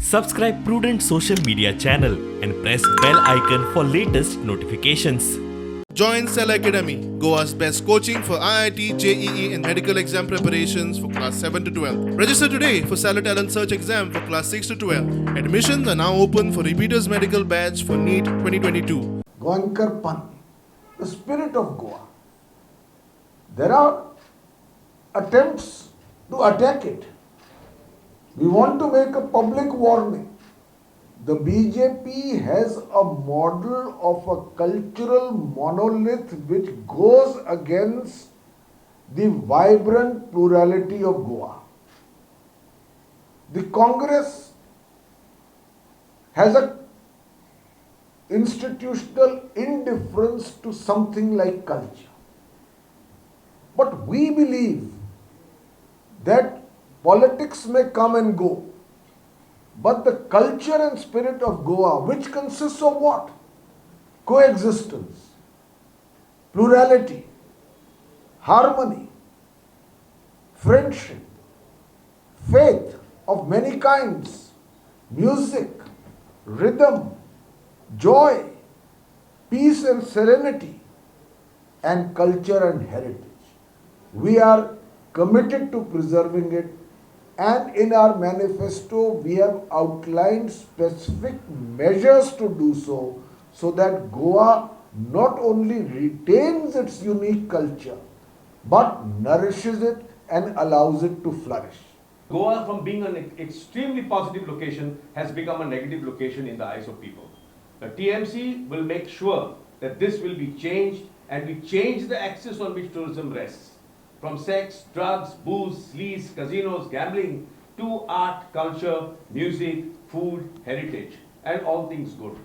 Subscribe Prudent social media channel and press bell icon for latest notifications. Join Cell Academy, Goa's best coaching for IIT, JEE and medical exam preparations for class 7 to 12. Register today for Salad Talent Search exam for class 6 to 12. Admissions are now open for repeaters medical batch for NEET 2022. Goenkarponn, the spirit of Goa. There are attempts to attack it. We want to make a public warning. The BJP has a model of a cultural monolith which goes against the vibrant plurality of Goa. The Congress has a institutional indifference to something like culture. But we believe that politics may come and go, but the culture and spirit of Goa, which consists of what? Coexistence, plurality, harmony, friendship, faith of many kinds, music, rhythm, joy, peace and serenity, and culture and heritage. We are committed to preserving it, and in our manifesto we have outlined specific measures to do so that Goa not only retains its unique culture but nourishes it and allows it to flourish. Goa, from being an extremely positive location, has become a negative location in the eyes of people. The TMC will make sure that this will be changed, and we change the axis on which tourism rests. From sex, drugs, booze, sleaze, casinos, gambling, to art, culture, music, food, heritage, and all things good.